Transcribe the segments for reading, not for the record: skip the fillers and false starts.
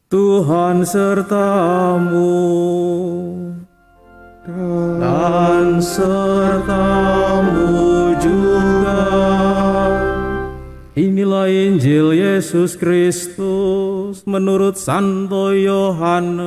Tuhan sertamu dan sertamu juga. Inilah Injil Yesus Kristus menurut Santo Yohanes.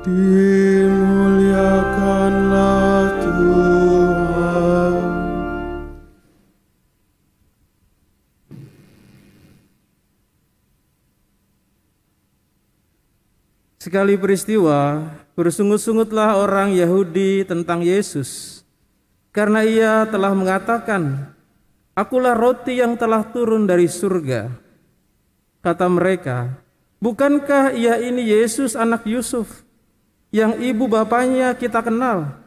Dimuliakanlah Tuhan. Sekali peristiwa, bersungut-sungutlah orang Yahudi tentang Yesus, karena ia telah mengatakan, "Akulah roti yang telah turun dari surga." Kata mereka, "Bukankah ia ini Yesus anak Yusuf, yang ibu bapaknya kita kenal?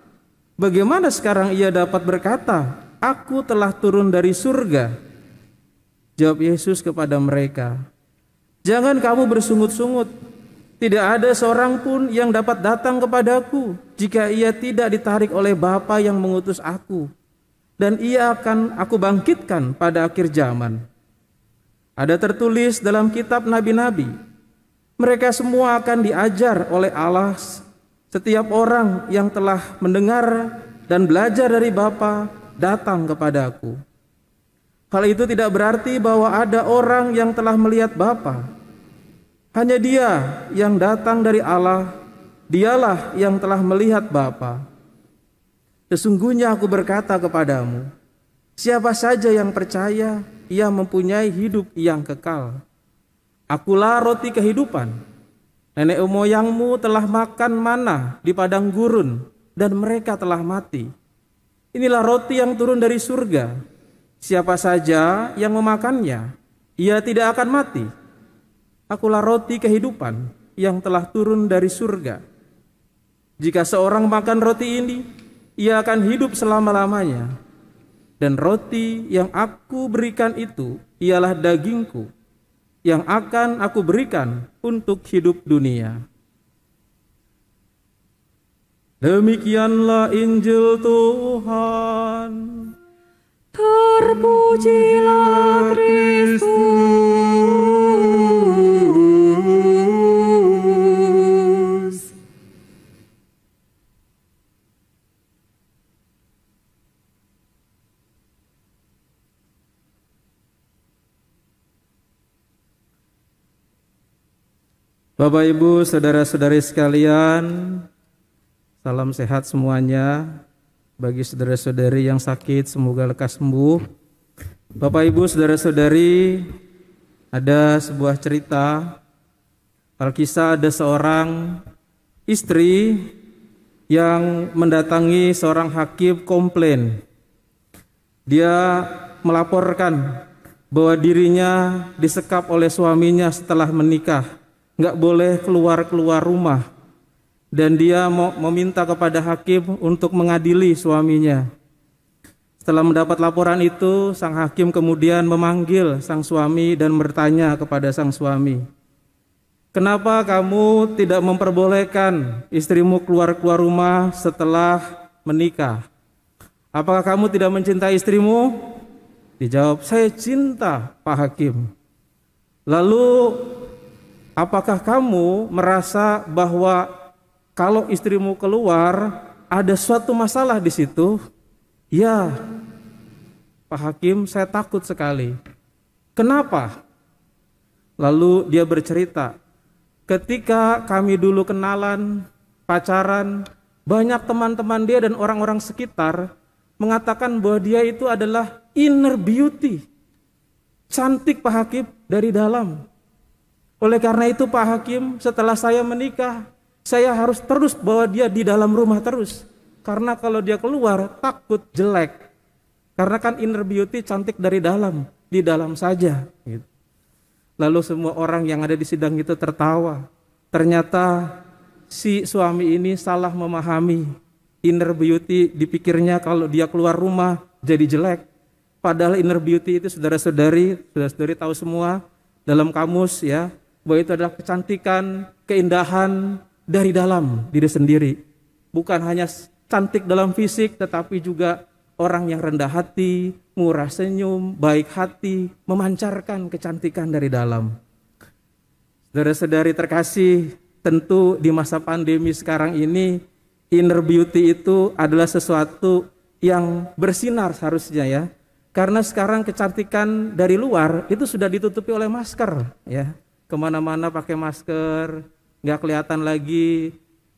Bagaimana sekarang ia dapat berkata, 'Aku telah turun dari surga'?" Jawab Yesus kepada mereka, "Jangan kamu bersungut-sungut. Tidak ada seorang pun yang dapat datang kepadaku jika ia tidak ditarik oleh Bapa yang mengutus aku. Dan ia akan aku bangkitkan pada akhir zaman. Ada tertulis dalam kitab nabi-nabi, mereka semua akan diajar oleh Allah. Setiap orang yang telah mendengar dan belajar dari Bapa datang kepadaku. Hal itu tidak berarti bahwa ada orang yang telah melihat Bapa. Hanya Dia yang datang dari Allah, Dialah yang telah melihat Bapa. Sesungguhnya aku berkata kepadamu, siapa saja yang percaya, ia mempunyai hidup yang kekal. Akulah roti kehidupan. Nenek moyangmu telah makan mana di padang gurun, dan mereka telah mati. Inilah roti yang turun dari surga. Siapa saja yang memakannya, ia tidak akan mati. Akulah roti kehidupan yang telah turun dari surga. Jika seorang makan roti ini, ia akan hidup selama-lamanya. Dan roti yang aku berikan itu ialah dagingku, yang akan aku berikan untuk hidup dunia. Demikianlah Injil Tuhan. Terpujilah Kristus. Bapak, Ibu, saudara-saudari sekalian, salam sehat semuanya. Bagi saudara-saudari yang sakit, semoga lekas sembuh. Bapak, Ibu, saudara-saudari, ada sebuah cerita. Alkisah ada seorang istri yang mendatangi seorang hakim komplain. Dia melaporkan bahwa dirinya disekap oleh suaminya setelah menikah, nggak boleh keluar rumah. Dan dia mau meminta kepada hakim untuk mengadili suaminya. Setelah mendapat laporan itu, sang hakim kemudian memanggil sang suami dan bertanya kepada sang suami, "Kenapa kamu tidak memperbolehkan istrimu keluar rumah setelah menikah? Apakah kamu tidak mencintai istrimu?" Dijawab, "Saya cinta, Pak Hakim." "Lalu apakah kamu merasa bahwa kalau istrimu keluar ada suatu masalah di situ?" "Ya, Pak Hakim, saya takut sekali." "Kenapa?" Lalu dia bercerita, "Ketika kami dulu kenalan, pacaran, banyak teman-teman dia dan orang-orang sekitar mengatakan bahwa dia itu adalah inner beauty. Cantik, Pak Hakim, dari dalam. Oleh karena itu, Pak Hakim, setelah saya menikah, saya harus terus bawa dia di dalam rumah terus. Karena kalau dia keluar, takut jelek. Karena kan inner beauty cantik dari dalam, di dalam saja." Gitu. Lalu semua orang yang ada di sidang itu tertawa. Ternyata si suami ini salah memahami. Inner beauty dipikirnya kalau dia keluar rumah jadi jelek. Padahal inner beauty itu saudara-saudari tahu semua dalam kamus ya, bahwa itu adalah kecantikan, keindahan dari dalam diri sendiri. Bukan hanya cantik dalam fisik, tetapi juga orang yang rendah hati, murah senyum, baik hati, memancarkan kecantikan dari dalam. Saudara-saudari terkasih, tentu di masa pandemi sekarang ini, inner beauty itu adalah sesuatu yang bersinar seharusnya ya. Karena sekarang kecantikan dari luar itu sudah ditutupi oleh masker ya. Kemana-mana pakai masker, nggak kelihatan lagi.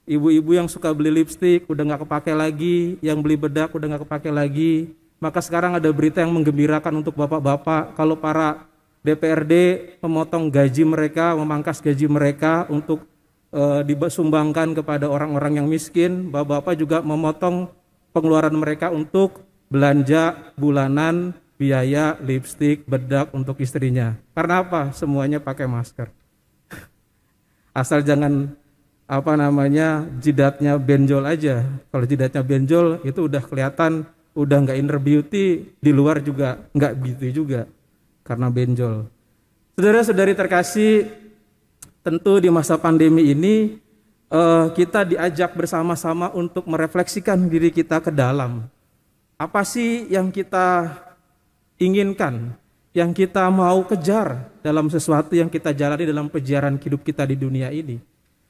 Ibu-ibu yang suka beli lipstik udah nggak kepake lagi, yang beli bedak udah nggak kepake lagi. Maka sekarang ada berita yang menggembirakan untuk bapak-bapak, kalau para DPRD memotong gaji mereka, memangkas gaji mereka untuk disumbangkan kepada orang-orang yang miskin. Bapak-bapak juga memotong pengeluaran mereka untuk belanja bulanan, biaya lipstik, bedak untuk istrinya. Karena apa? Semuanya pakai masker. Asal jangan jidatnya benjol aja. Kalau jidatnya benjol itu udah kelihatan, udah nggak inner beauty, di luar juga nggak beauty juga karena benjol. Saudara-saudari terkasih, tentu di masa pandemi ini kita diajak bersama-sama untuk merefleksikan diri kita ke dalam. Apa sih yang kita inginkan, yang kita mau kejar dalam sesuatu yang kita jalani dalam perjalanan hidup kita di dunia ini.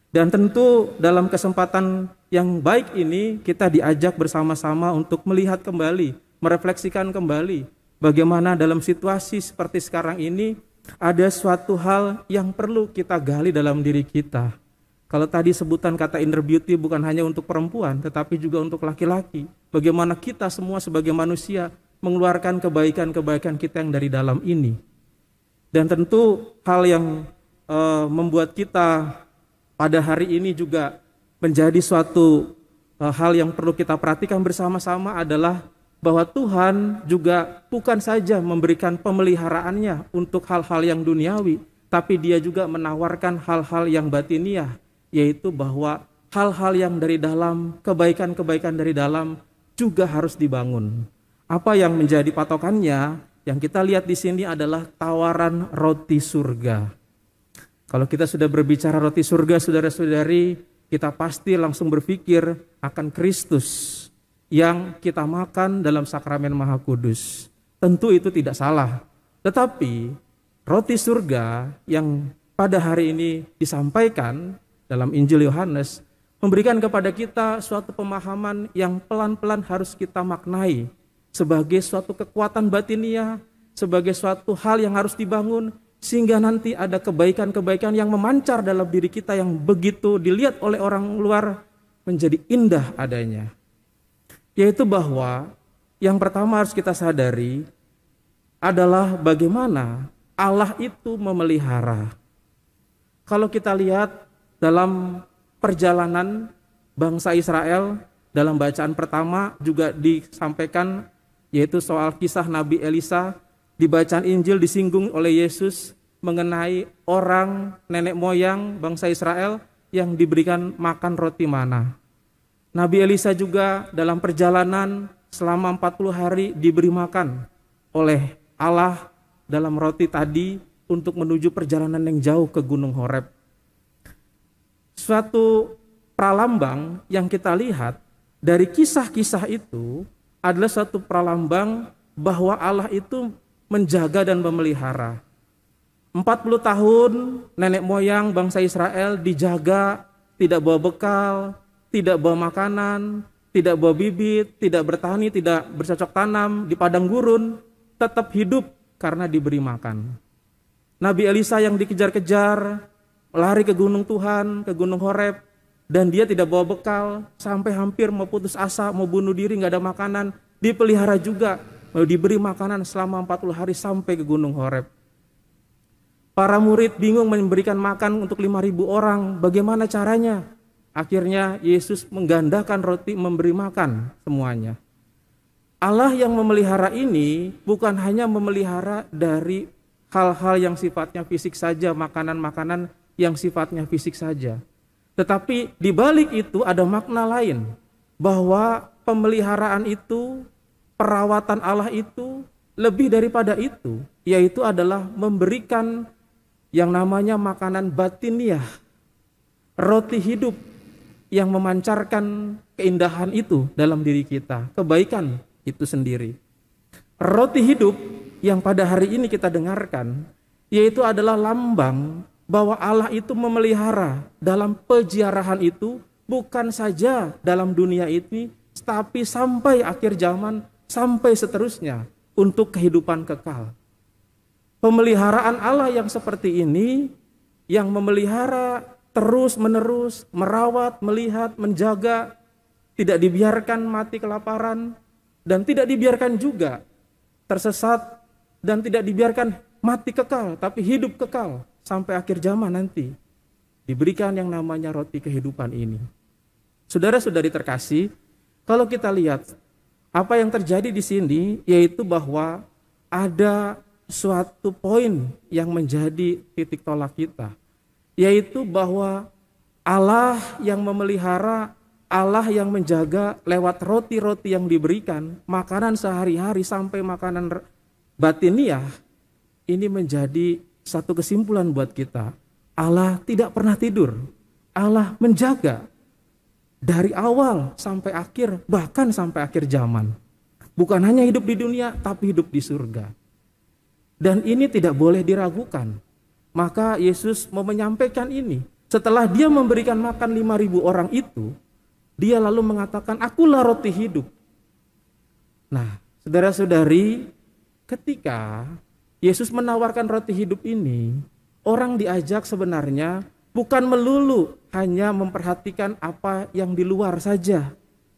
Dan tentu dalam kesempatan yang baik ini kita diajak bersama-sama untuk melihat kembali, merefleksikan kembali bagaimana dalam situasi seperti sekarang ini ada suatu hal yang perlu kita gali dalam diri kita. Kalau tadi sebutan kata inner beauty bukan hanya untuk perempuan tetapi juga untuk laki-laki. Bagaimana kita semua sebagai manusia mengeluarkan kebaikan-kebaikan kita yang dari dalam ini. Dan tentu hal yang membuat kita pada hari ini juga menjadi suatu hal yang perlu kita perhatikan bersama-sama adalah bahwa Tuhan juga bukan saja memberikan pemeliharaannya untuk hal-hal yang duniawi, tapi Dia juga menawarkan hal-hal yang batiniah, yaitu bahwa hal-hal yang dari dalam, kebaikan-kebaikan dari dalam juga harus dibangun. Apa yang menjadi patokannya? Yang kita lihat di sini adalah tawaran roti surga. Kalau kita sudah berbicara roti surga, saudara-saudari, kita pasti langsung berpikir akan Kristus yang kita makan dalam sakramen Maha Kudus. Tentu itu tidak salah. Tetapi roti surga yang pada hari ini disampaikan dalam Injil Yohanes memberikan kepada kita suatu pemahaman yang pelan-pelan harus kita maknai sebagai suatu kekuatan batiniah, sebagai suatu hal yang harus dibangun, sehingga nanti ada kebaikan-kebaikan yang memancar dalam diri kita yang begitu dilihat oleh orang luar menjadi indah adanya. Yaitu bahwa yang pertama harus kita sadari adalah bagaimana Allah itu memelihara. Kalau kita lihat dalam perjalanan bangsa Israel, dalam bacaan pertama juga disampaikan yaitu soal kisah Nabi Elisa. Di bacaan Injil disinggung oleh Yesus mengenai orang nenek moyang bangsa Israel yang diberikan makan roti mana. Nabi Elisa juga dalam perjalanan selama 40 hari diberi makan oleh Allah dalam roti tadi untuk menuju perjalanan yang jauh ke Gunung Horeb. Suatu pralambang yang kita lihat dari kisah-kisah itu adalah suatu pralambang bahwa Allah itu menjaga dan memelihara. 40 tahun nenek moyang bangsa Israel dijaga, tidak bawa bekal, tidak bawa makanan, tidak bawa bibit, tidak bertani, tidak bercocok tanam di padang gurun, tetap hidup karena diberi makan. Nabi Elisa yang dikejar-kejar, lari ke gunung Tuhan, ke gunung Horeb, dan dia tidak bawa bekal, sampai hampir mau putus asa, mau bunuh diri, gak ada makanan, dipelihara juga, mau diberi makanan selama 40 hari sampai ke gunung Horeb. Para murid bingung memberikan makan untuk 5.000 orang, bagaimana caranya? Akhirnya Yesus menggandakan roti, memberi makan semuanya. Allah yang memelihara ini bukan hanya memelihara dari hal-hal yang sifatnya fisik saja, makanan-makanan yang sifatnya fisik saja. Tetapi di balik itu ada makna lain, bahwa pemeliharaan itu, perawatan Allah itu lebih daripada itu, yaitu adalah memberikan yang namanya makanan batiniah, roti hidup yang memancarkan keindahan itu dalam diri kita, kebaikan itu sendiri. Roti hidup yang pada hari ini kita dengarkan, yaitu adalah lambang bahwa Allah itu memelihara dalam peziarahan itu bukan saja dalam dunia ini, tapi sampai akhir zaman, sampai seterusnya untuk kehidupan kekal. Pemeliharaan Allah yang seperti ini, yang memelihara terus-menerus, merawat, melihat, menjaga, tidak dibiarkan mati kelaparan, dan tidak dibiarkan juga tersesat, dan tidak dibiarkan mati kekal, tapi hidup kekal sampai akhir zaman nanti. Diberikan yang namanya roti kehidupan ini. Saudara-saudari terkasih, kalau kita lihat apa yang terjadi di sini, yaitu bahwa ada suatu poin yang menjadi titik tolak kita, yaitu bahwa Allah yang memelihara, Allah yang menjaga lewat roti-roti yang diberikan, makanan sehari-hari sampai makanan batiniah, ini menjadi satu kesimpulan buat kita. Allah tidak pernah tidur, Allah menjaga dari awal sampai akhir, bahkan sampai akhir zaman. Bukan hanya hidup di dunia, tapi hidup di surga. Dan ini tidak boleh diragukan. Maka Yesus mau menyampaikan ini. Setelah dia memberikan makan 5.000 orang itu, dia lalu mengatakan, akulah roti hidup. Nah, saudara-saudari, ketika Yesus menawarkan roti hidup ini, orang diajak sebenarnya bukan melulu hanya memperhatikan apa yang di luar saja.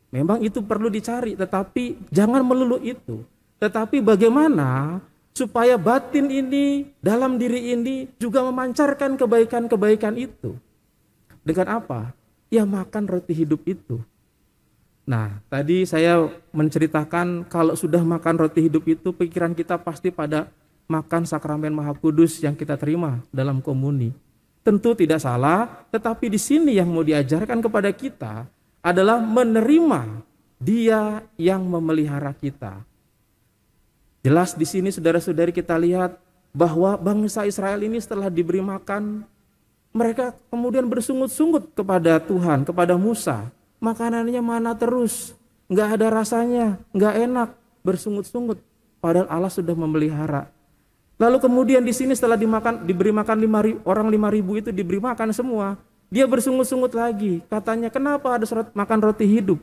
Memang itu perlu dicari, tetapi jangan melulu itu. Tetapi bagaimana supaya batin ini, dalam diri ini juga memancarkan kebaikan-kebaikan itu. Dengan apa? Ya makan roti hidup itu. Nah, tadi saya menceritakan kalau sudah makan roti hidup itu, pikiran kita pasti pada makan sakramen Maha Kudus yang kita terima dalam komuni. Tentu tidak salah, tetapi di sini yang mau diajarkan kepada kita adalah menerima Dia yang memelihara kita. Jelas di sini saudara-saudari kita lihat bahwa bangsa Israel ini setelah diberi makan, mereka kemudian bersungut-sungut kepada Tuhan, kepada Musa. Makanannya mana terus, nggak ada rasanya, nggak enak, bersungut-sungut. Padahal Allah sudah memelihara. Lalu kemudian di sini setelah diberi makan 5.000 itu diberi makan semua, dia bersungut-sungut lagi. Katanya, kenapa ada makan roti hidup?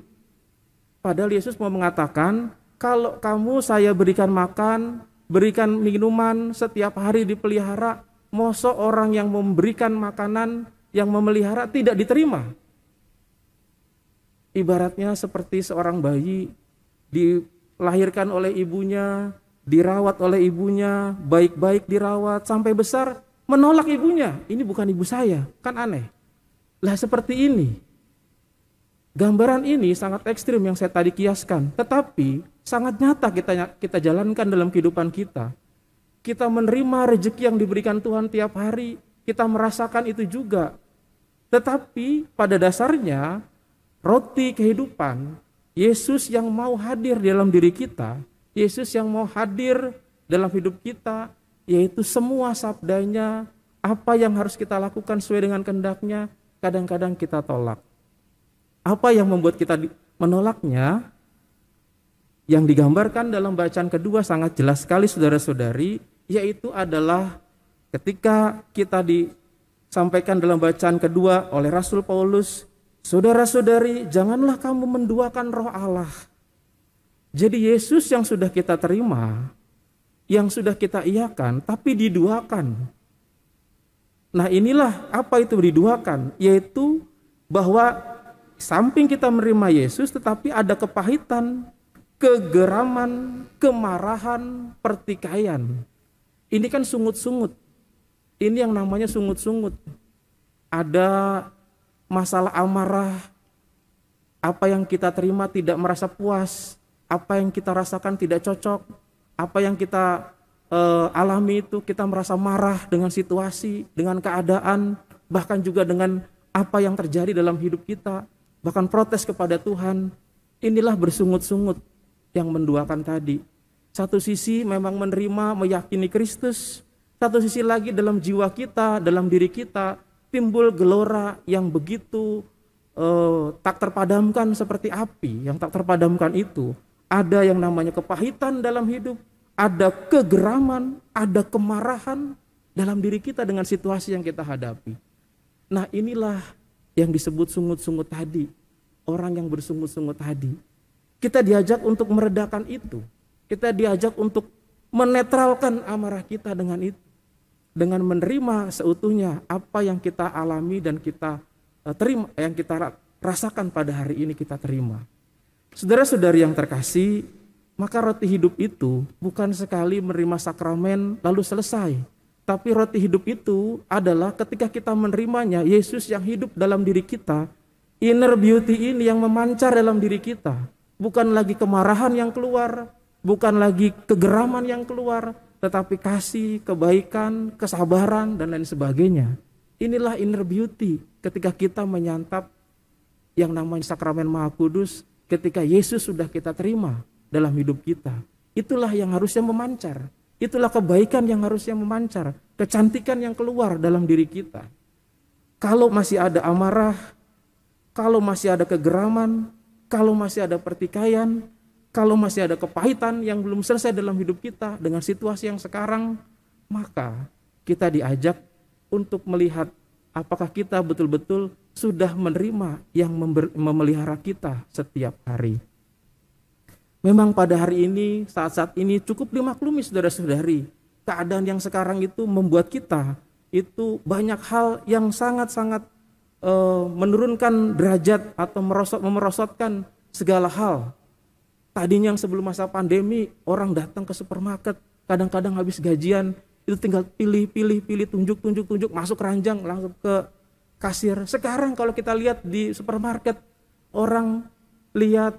Padahal Yesus mau mengatakan, kalau kamu saya berikan makan, berikan minuman setiap hari dipelihara, mosok orang yang memberikan makanan, yang memelihara tidak diterima. Ibaratnya seperti seorang bayi dilahirkan oleh ibunya, dirawat oleh ibunya, baik-baik dirawat sampai besar, menolak ibunya. Ini bukan ibu saya, kan aneh. Lah seperti ini. Gambaran ini sangat ekstrim yang saya tadi kiaskan, tetapi sangat nyata kita jalankan dalam kehidupan kita. Kita menerima rezeki yang diberikan Tuhan tiap hari, kita merasakan itu juga. Tetapi pada dasarnya roti kehidupan, Yesus yang mau hadir dalam diri kita, Yesus yang mau hadir dalam hidup kita, yaitu semua sabdanya, apa yang harus kita lakukan sesuai dengan kehendaknya, kadang-kadang kita tolak. Apa yang membuat kita menolaknya? Yang digambarkan dalam bacaan kedua sangat jelas sekali saudara-saudari, yaitu adalah ketika kita disampaikan dalam bacaan kedua oleh Rasul Paulus, saudara-saudari, janganlah kamu menduakan roh Allah. Jadi Yesus yang sudah kita terima, yang sudah kita iakan, tapi diduakan. Nah inilah apa itu diduakan, yaitu bahwa samping kita menerima Yesus, tetapi ada kepahitan, kegeraman, kemarahan, pertikaian. Ini kan sungut-sungut. Ini yang namanya sungut-sungut. Ada masalah amarah, apa yang kita terima tidak merasa puas, apa yang kita rasakan tidak cocok, apa yang kita alami itu kita merasa marah dengan situasi, dengan keadaan, bahkan juga dengan apa yang terjadi dalam hidup kita, bahkan protes kepada Tuhan. Inilah bersungut-sungut yang menduakan tadi. Satu sisi memang menerima, meyakini Kristus, satu sisi lagi dalam jiwa kita, dalam diri kita timbul gelora yang begitu tak terpadamkan seperti api yang tak terpadamkan itu. Ada yang namanya kepahitan dalam hidup, ada kegeraman, ada kemarahan dalam diri kita dengan situasi yang kita hadapi. Nah, inilah yang disebut sungut-sungut tadi. Orang yang bersungut-sungut tadi. Kita diajak untuk meredakan itu. Kita diajak untuk menetralkan amarah kita dengan itu. Dengan menerima seutuhnya apa yang kita alami dan kita terima, yang kita rasakan pada hari ini kita terima. Saudara-saudari yang terkasih, maka roti hidup itu bukan sekali menerima sakramen lalu selesai. Tapi roti hidup itu adalah ketika kita menerimanya, Yesus yang hidup dalam diri kita, inner beauty ini yang memancar dalam diri kita. Bukan lagi kemarahan yang keluar, bukan lagi kegeraman yang keluar, tetapi kasih, kebaikan, kesabaran, dan lain sebagainya. Inilah inner beauty ketika kita menyantap yang namanya sakramen Maha Kudus, ketika Yesus sudah kita terima dalam hidup kita. Itulah yang harusnya memancar. Itulah kebaikan yang harusnya memancar, kecantikan yang keluar dalam diri kita. Kalau masih ada amarah, kalau masih ada kegeraman, kalau masih ada pertikaian, kalau masih ada kepahitan yang belum selesai dalam hidup kita dengan situasi yang sekarang, maka kita diajak untuk melihat apakah kita betul-betul sudah menerima yang memelihara kita setiap hari. Memang pada hari ini, saat-saat ini cukup dimaklumi saudara-saudari, keadaan yang sekarang itu membuat kita itu banyak hal yang sangat-sangat menurunkan derajat atau memerosotkan segala hal. Tadinya yang sebelum masa pandemi, orang datang ke supermarket, kadang-kadang habis gajian, itu tinggal pilih, tunjuk, masuk ranjang, langsung ke kasir. Sekarang kalau kita lihat di supermarket, orang lihat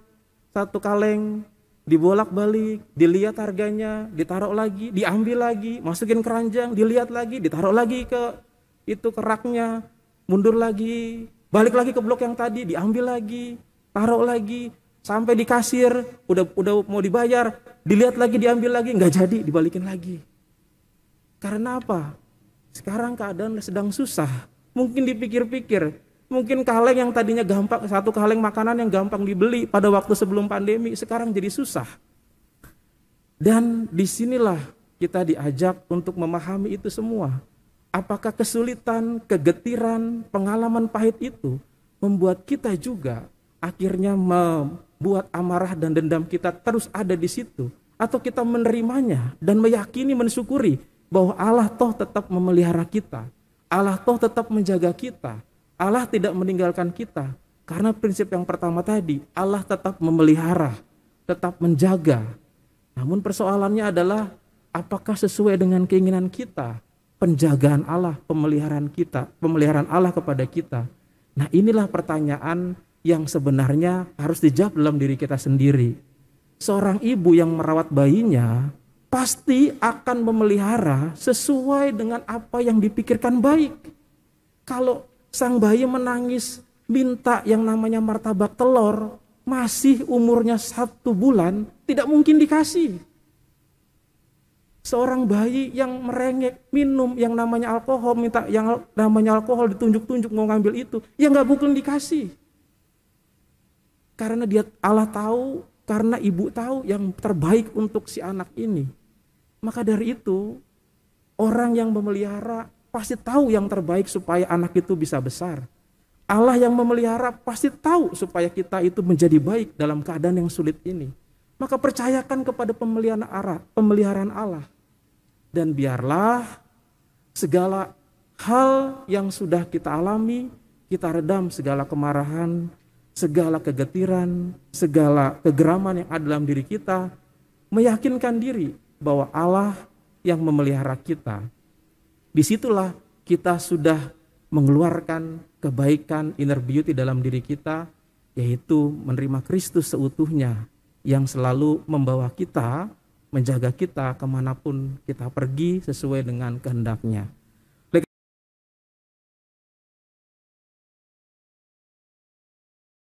satu kaleng, dibolak-balik, dilihat harganya, ditaruh lagi, diambil lagi, masukin ke ranjang, dilihat lagi, ditaruh lagi ke raknya, mundur lagi, balik lagi ke blok yang tadi, diambil lagi, taruh lagi, sampai di kasir, udah mau dibayar, dilihat lagi, diambil lagi, nggak jadi, dibalikin lagi. Karena apa? Sekarang keadaan sedang susah. Mungkin dipikir-pikir, mungkin kaleng yang tadinya gampang, satu kaleng makanan yang gampang dibeli pada waktu sebelum pandemi, sekarang jadi susah. Dan disinilah kita diajak untuk memahami itu semua. Apakah kesulitan, kegetiran, pengalaman pahit itu membuat kita juga akhirnya membuat amarah dan dendam kita terus ada di situ, atau kita menerimanya dan meyakini, mensyukuri bahwa Allah toh tetap memelihara kita, Allah toh tetap menjaga kita, Allah tidak meninggalkan kita. Karena prinsip yang pertama tadi, Allah tetap memelihara, tetap menjaga. Namun persoalannya adalah apakah sesuai dengan keinginan kita, penjagaan Allah, pemeliharaan Allah kepada kita. Nah, inilah pertanyaan yang sebenarnya harus dijawab dalam diri kita sendiri. Seorang ibu yang merawat bayinya pasti akan memelihara sesuai dengan apa yang dipikirkan baik. Kalau sang bayi menangis minta yang namanya martabak telur, masih umurnya 1 bulan, tidak mungkin dikasih. Seorang bayi yang merengek minum yang namanya alkohol, minta yang namanya alkohol, ditunjuk-tunjuk mau ngambil itu, ya nggak mungkin dikasih. Karena Allah tahu, karena ibu tahu yang terbaik untuk si anak ini. Maka dari itu, orang yang memelihara pasti tahu yang terbaik supaya anak itu bisa besar. Allah yang memelihara pasti tahu supaya kita itu menjadi baik dalam keadaan yang sulit ini. Maka percayakan kepada pemeliharaan Allah. Dan biarlah segala hal yang sudah kita alami, kita redam segala kemarahan, segala kegetiran, segala kegeraman yang ada dalam diri kita, meyakinkan diri bahwa Allah yang memelihara kita. Disitulah kita sudah mengeluarkan kebaikan inner beauty dalam diri kita, yaitu menerima Kristus seutuhnya yang selalu membawa kita, menjaga kita kemanapun kita pergi sesuai dengan kehendaknya.